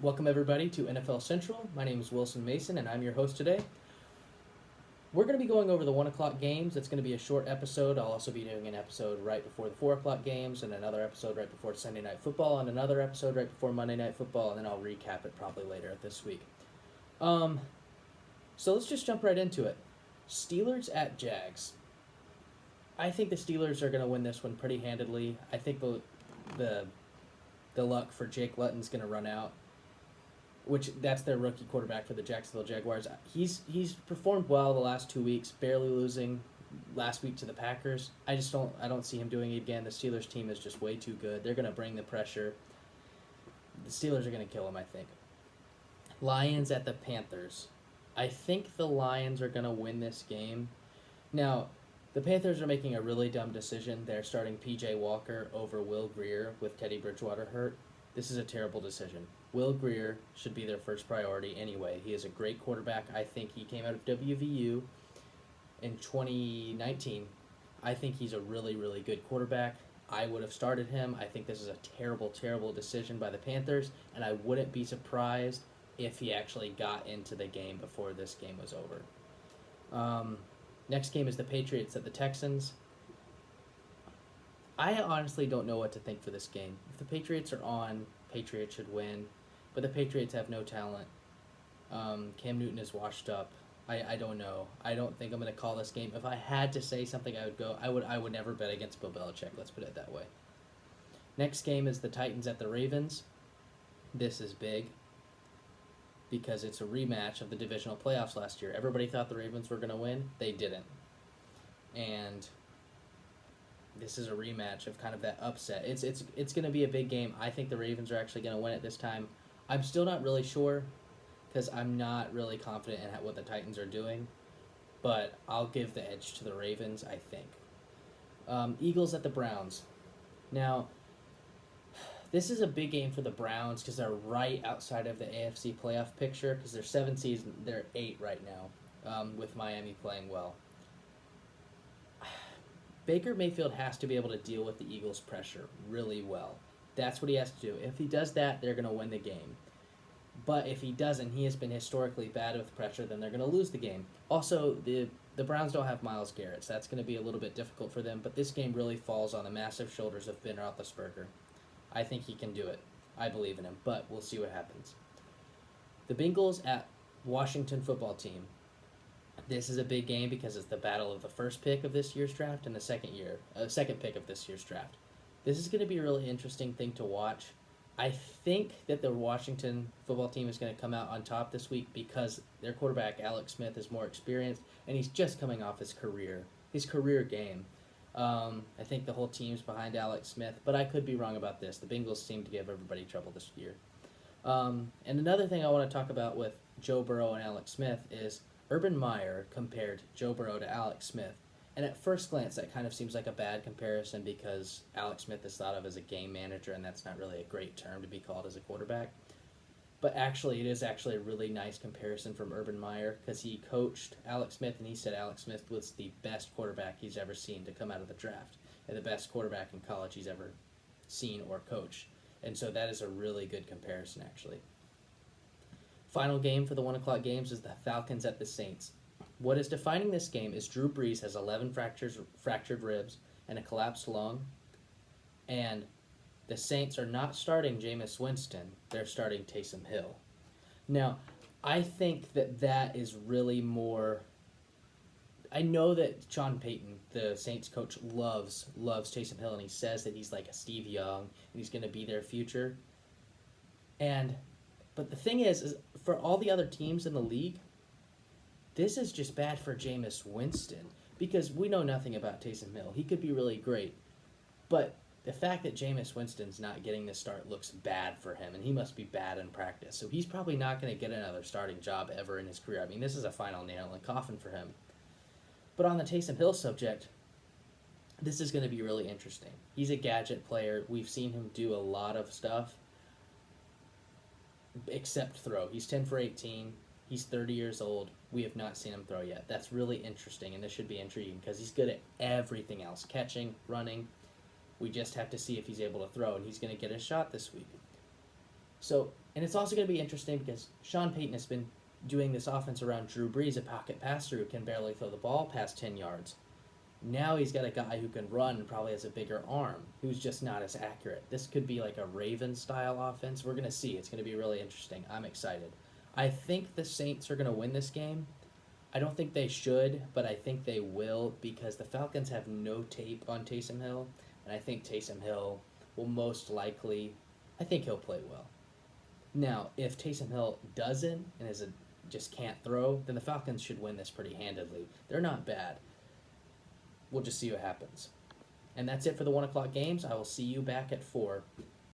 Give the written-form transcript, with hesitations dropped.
Welcome, everybody, to NFL Central. My name is Wilson Mason, and I'm your host today. We're going to be going over the 1 o'clock games. It's going to be a short episode. I'll also be doing an episode right before the 4 o'clock games, and another episode right before Sunday Night Football, and another episode right before Monday Night Football, and then I'll recap it probably later this week. So let's just jump right into it. Steelers at Jags. I think the Steelers are going to win this one pretty handedly. I think the luck for Jake Lutton's going to run out, which that's their rookie quarterback for the Jacksonville Jaguars. He's performed well the last 2 weeks, barely losing last week to the Packers. I don't see him doing it again. The Steelers team is just way too good. They're going to bring the pressure. The Steelers are going to kill him, I think. Lions at the Panthers. I think the Lions are going to win this game. Now, the Panthers are making a really dumb decision. They're starting P.J. Walker over Will Grier with Teddy Bridgewater hurt. This is a terrible decision. Will Grier should be their first priority anyway. He is a great quarterback. I think he came out of WVU in 2019. I think he's a really, really good quarterback. I would have started him. I think this is a terrible, terrible decision by the Panthers, and I wouldn't be surprised if he actually got into the game before this game was over. Next game is the Patriots at the Texans. I honestly don't know what to think for this game. If the Patriots are on, Patriots should win, but the Patriots have no talent. Cam Newton is washed up. I don't know. I don't think I'm going to call this game. If I had to say something, I would never bet against Bill Belichick. Let's put it that way. Next game is the Titans at the Ravens. This is big because it's a rematch of the divisional playoffs last year. Everybody thought the Ravens were going to win. They didn't. And this is a rematch of kind of that upset. It's going to be a big game. I think the Ravens are actually going to win it this time. I'm still not really sure because I'm not really confident in what the Titans are doing, but I'll give the edge to the Ravens, I think. Eagles at the Browns. Now, this is a big game for the Browns because they're right outside of the AFC playoff picture because they're 7 seeds. They're 8 right now with Miami playing well. Baker Mayfield has to be able to deal with the Eagles' pressure really well. That's what he has to do. If he does that, they're going to win the game. But if he doesn't, he has been historically bad with pressure, then they're going to lose the game. Also, the Browns don't have Myles Garrett, so that's going to be a little bit difficult for them. But this game really falls on the massive shoulders of Ben Roethlisberger. I think he can do it. I believe in him, but we'll see what happens. The Bengals at Washington football team. This is a big game because it's the battle of the first pick of this year's draft and the second pick of this year's draft. This is going to be a really interesting thing to watch. I think that the Washington football team is going to come out on top this week because their quarterback, Alex Smith, is more experienced, and he's just coming off his career game. I think the whole team's behind Alex Smith, but I could be wrong about this. The Bengals seem to give everybody trouble this year. And another thing I want to talk about with Joe Burrow and Alex Smith is Urban Meyer compared Joe Burrow to Alex Smith. And at first glance, that kind of seems like a bad comparison because Alex Smith is thought of as a game manager, and that's not really a great term to be called as a quarterback. But actually, it is actually a really nice comparison from Urban Meyer because he coached Alex Smith, and he said Alex Smith was the best quarterback he's ever seen to come out of the draft and the best quarterback in college he's ever seen or coached. And so that is a really good comparison, actually. Final game for the 1 o'clock games is the Falcons at the Saints. What is defining this game is Drew Brees has 11 fractured ribs and a collapsed lung, and the Saints are not starting Jameis Winston. They're starting Taysom Hill. Now, I think that is really more... I know that Sean Payton, the Saints coach, loves Taysom Hill, and he says that he's like a Steve Young, and he's going to be their future. But the thing is for all the other teams in the league, this is just bad for Jameis Winston because we know nothing about Taysom Hill. He could be really great, but the fact that Jameis Winston's not getting the start looks bad for him, and he must be bad in practice. So he's probably not going to get another starting job ever in his career. I mean, this is a final nail in the coffin for him. But on the Taysom Hill subject, this is going to be really interesting. He's a gadget player. We've seen him do a lot of stuff except throw. He's 10 for 18. He's 30 years old. We have not seen him throw yet. That's really interesting, and this should be intriguing because he's good at everything else, catching, running. We just have to see if he's able to throw, and he's going to get a shot this week. So And it's also going to be interesting because Sean Payton has been doing this offense around Drew Brees, a pocket passer who can barely throw the ball past 10 yards. Now he's got a guy who can run and probably has a bigger arm, who's just not as accurate. This could be like a Ravens-style offense. We're going to see. It's going to be really interesting. I'm excited. I think the Saints are going to win this game. I don't think they should, but I think they will because the Falcons have no tape on Taysom Hill, and I think Taysom Hill will most likely, I think he'll play well. Now, if Taysom Hill doesn't and just can't throw, then the Falcons should win this pretty handedly. They're not bad. We'll just see what happens. And that's it for the 1 o'clock games. I will see you back at 4.